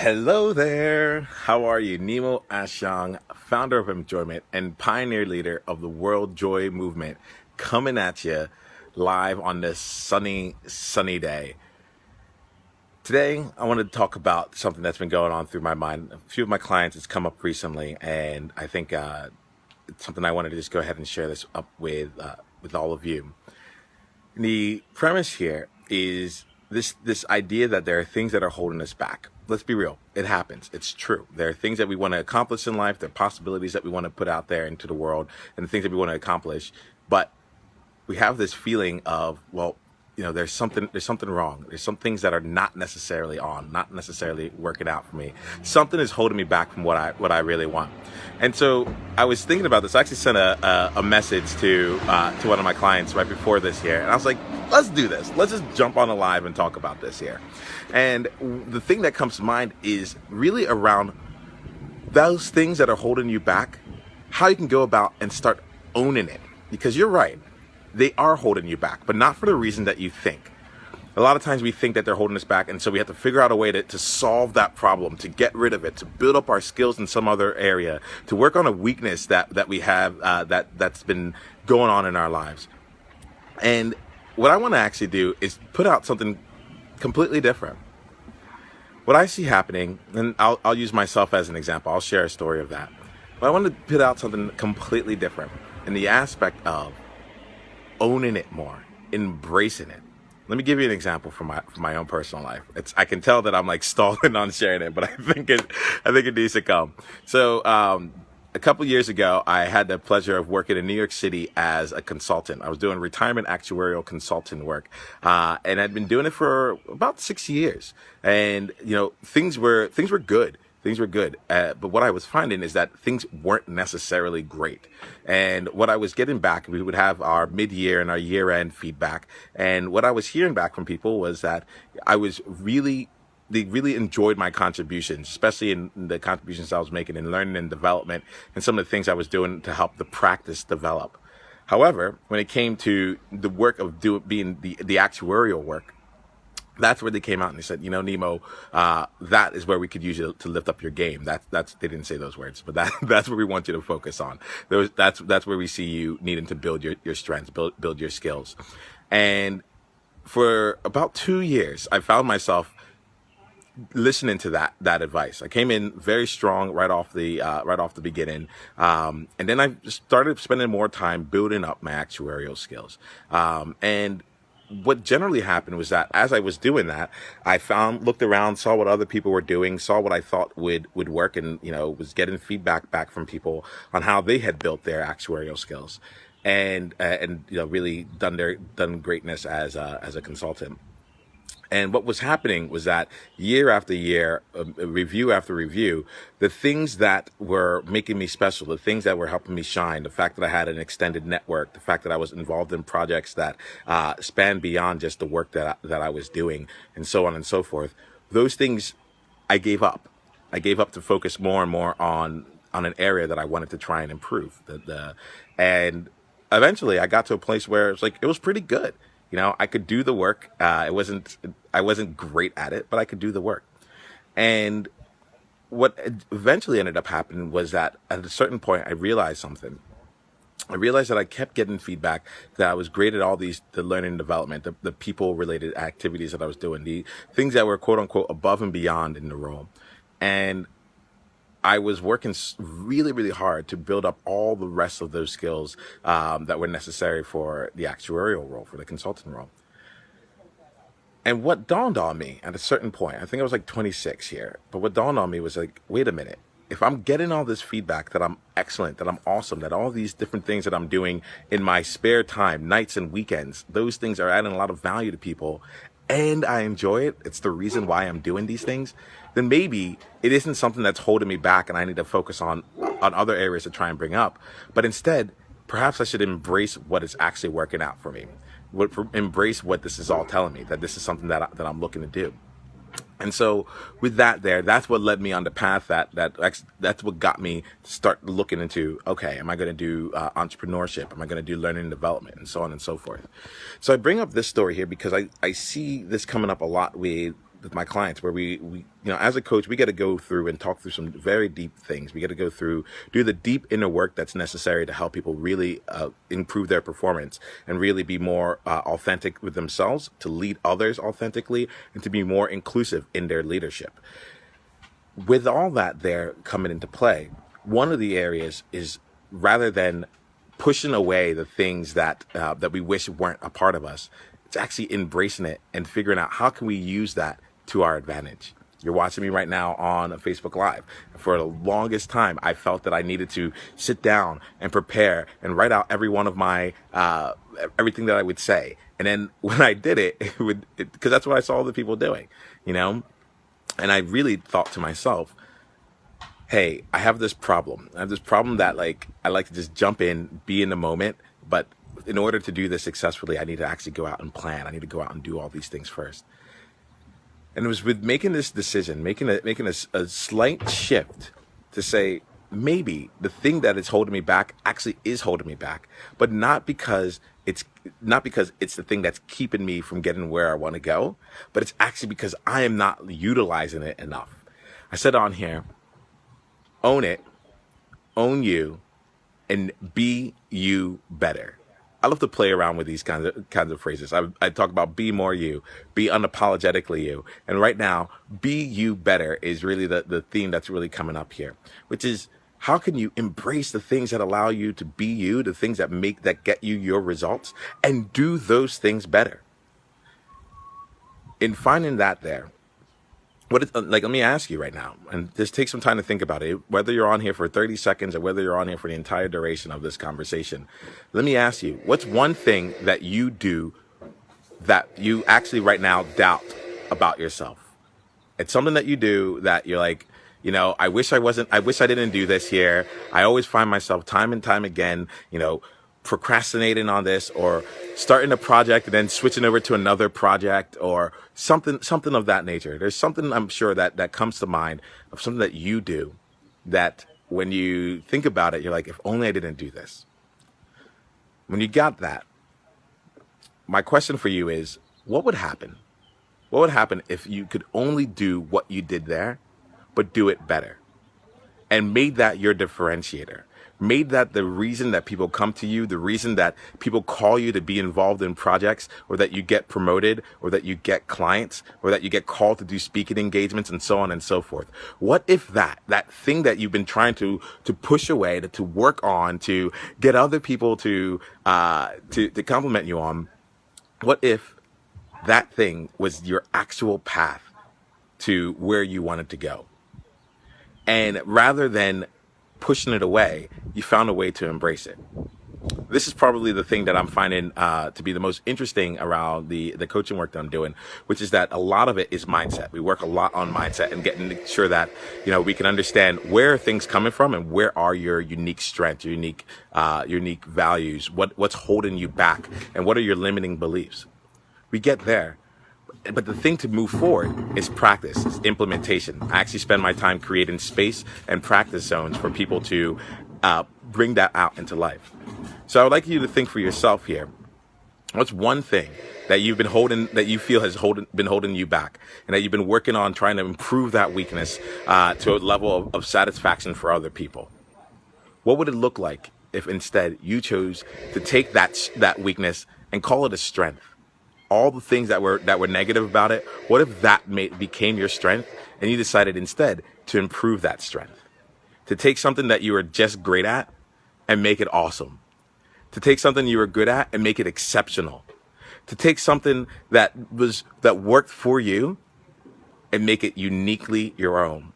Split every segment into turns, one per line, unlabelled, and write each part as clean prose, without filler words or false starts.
Hello there. How are you? Nemo Ashong, founder of Enjoyment and pioneer leader of the World Joy Movement, coming at you live on this sunny day. Today, I wanted to talk about something that's been going on through my mind. A few of my clients has come up recently, and I think it's something I wanted to just go ahead and share this up with all of you. The premise here is this idea that there are things that are holding us back. Let's be real. It happens. It's true. There are things that we want to accomplish in life. There are possibilities that we want to put out there into the world and things that we want to accomplish. But we have this feeling of, well, there's something wrong. There's some things that are not necessarily working out for me. Something is holding me back from what I really want. And so I was thinking about this. I actually sent a message to one of my clients right before this here, and I was like, let's do this. Let's just jump on a live and talk about this here. And the thing that comes to mind is really around those things that are holding you back, how you can go about and start owning it. Because you're right. They are holding you back, but not for the reason that you think. A lot of times we think that they're holding us back, and so we have to figure out a way to solve that problem, to get rid of it, to build up our skills in some other area, to work on a weakness that we have that's been going on in our lives. And what I want to actually do is put out something completely different. What I see happening, and I'll use myself as an example. I'll share a story of that. But I want to put out something completely different in the aspect of owning it more, embracing it. Let me give you an example from my own personal life. I can tell that I'm like stalling on sharing it, but I think it needs to come. So a couple years ago, I had the pleasure of working in New York City as a consultant. I was doing retirement actuarial consulting work, and I'd been doing it for about 6 years. And things were good. Things were good. But what I was finding is that things weren't necessarily great. And what I was getting back, we would have our mid-year and our year-end feedback. And what I was hearing back from people was that they really enjoyed my contributions, especially in the contributions I was making in learning and development and some of the things I was doing to help the practice develop. However, when it came to the work of being the actuarial work, that's where they came out and they said, Nemo, that is where we could use you to lift up your game. That's they didn't say those words, but that's where we want you to focus on. That's where we see you needing to build your strengths, build your skills. And for about 2 years, I found myself listening to that advice. I came in very strong right off the beginning, and then I started spending more time building up my actuarial skills. And what generally happened was that as I was doing that, I looked around, saw what other people were doing, saw what I thought would work, and was getting feedback back from people on how they had built their actuarial skills, and really done greatness as a consultant. And what was happening was that year after year, review after review, the things that were making me special, the things that were helping me shine, the fact that I had an extended network, the fact that I was involved in projects that spanned beyond just the work that I was doing, and so on and so forth, those things I gave up. I gave up to focus more and more on an area that I wanted to try and improve. And eventually I got to a place where it was pretty good. I could do the work. I wasn't great at it, but I could do the work. And what eventually ended up happening was that at a certain point, I realized something. I realized that I kept getting feedback that I was great at all the learning and development, the people related activities that I was doing, the things that were quote unquote above and beyond in the role. And I was working really, really hard to build up all the rest of those skills that were necessary for the actuarial role, for the consultant role. And what dawned on me at a certain point, I think I was like 26 here, but what dawned on me was like, wait a minute. If I'm getting all this feedback that I'm excellent, that I'm awesome, that all these different things that I'm doing in my spare time, nights and weekends, those things are adding a lot of value to people, and I enjoy it, it's the reason why I'm doing these things, then maybe it isn't something that's holding me back and I need to focus on other areas to try and bring up. But instead, perhaps I should embrace what is actually working out for me. Embrace what this is all telling me, that this is something that I'm looking to do. And so with that's what led me on the path that's what got me to start looking into, okay, am I going to do entrepreneurship? Am I going to do learning and development, and so on and so forth? So I bring up this story here because I see this coming up a lot with with my clients, where we as a coach, we got to go through and talk through some very deep things. We got to go through, do the deep inner work that's necessary to help people really improve their performance and really be more authentic with themselves, to lead others authentically, and to be more inclusive in their leadership. With all that there coming into play, one of the areas is, rather than pushing away the things that that we wish weren't a part of us, it's actually embracing it and figuring out how can we use that to our advantage. You're watching me right now on Facebook Live. For the longest time, I felt that I needed to sit down and prepare and write out every one of my everything that I would say. And then when I did it, because that's what I saw other people doing, And I really thought to myself, hey, I have this problem. I have this problem that I like to just jump in, be in the moment. But in order to do this successfully, I need to actually go out and plan. I need to go out and do all these things first. And it was with making this decision, making a slight shift to say, maybe the thing that is holding me back actually is holding me back, but not because it's the thing that's keeping me from getting where I want to go, but it's actually because I am not utilizing it enough. I said on here, own it, own you, and be you better. I love to play around with these kinds of phrases. I talk about be more you, be unapologetically you. And right now, be you better is really the theme that's really coming up here, which is, how can you embrace the things that allow you to be you, the things that get you your results, and do those things better? In finding that there, let me ask you right now, and just take some time to think about it, whether you're on here for 30 seconds or whether you're on here for the entire duration of this conversation. Let me ask you, what's one thing that you do that you actually right now doubt about yourself? It's something that you do that you're like, I wish I didn't do this here. I always find myself time and time again, procrastinating on this, or starting a project and then switching over to another project, or something of that nature. There's something, I'm sure, that comes to mind of something that you do that when you think about it, you're like, if only I didn't do this. When you got that, my question for you is, what would happen? What would happen if you could only do what you did there, but do it better, and made that your differentiator? Made that the reason that people come to you, the reason that people call you to be involved in projects, or that you get promoted, or that you get clients, or that you get called to do speaking engagements, and so on and so forth. What if that thing that you've been trying to push away, to work on, to get other people to compliment you on, what if that thing was your actual path to where you wanted to go? And rather than pushing it away, you found a way to embrace it. This is probably the thing that I'm finding to be the most interesting around the coaching work that I'm doing, which is that a lot of it is mindset. We work a lot on mindset and getting sure that we can understand where are things coming from and where are your unique strengths, your unique values, what's holding you back, and what are your limiting beliefs. We get there. But the thing to move forward is practice, is implementation. I actually spend my time creating space and practice zones for people to bring that out into life. So I would like you to think for yourself here. What's one thing that you've been holding, that you feel has been holding you back, and that you've been working on trying to improve that weakness to a level of satisfaction for other people? What would it look like if instead you chose to take that weakness and call it a strength? All the things that were negative about it, what if that became your strength, and you decided instead to improve that strength? To take something that you were just great at and make it awesome. To take something you were good at and make it exceptional. To take something that worked for you and make it uniquely your own.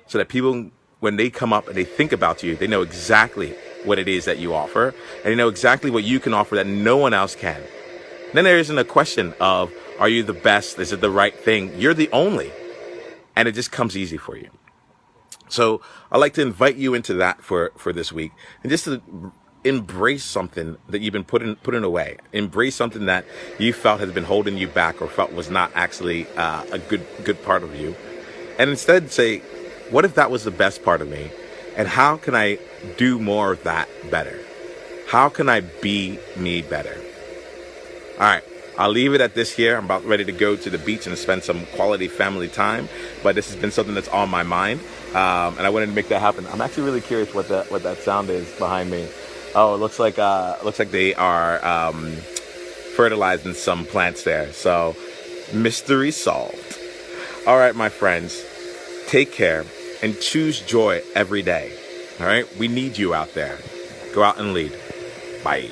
So that people, when they come up and they think about you, they know exactly what it is that you offer, and they know exactly what you can offer that no one else can. Then there isn't a question of, are you the best? Is it the right thing? You're the only. And it just comes easy for you. So I'd like to invite you into that for this week, and just to embrace something that you've been putting away. Embrace something that you felt has been holding you back, or felt was not actually a good part of you. And instead say, what if that was the best part of me? And how can I do more of that better? How can I be me better? All right, I'll leave it at this here. I'm about ready to go to the beach and spend some quality family time. But this has been something that's on my mind, and I wanted to make that happen. I'm actually really curious what that sound is behind me. Oh, it looks like they are fertilizing some plants there. So, mystery solved. All right, my friends, take care and choose joy every day. All right, we need you out there. Go out and lead. Bye.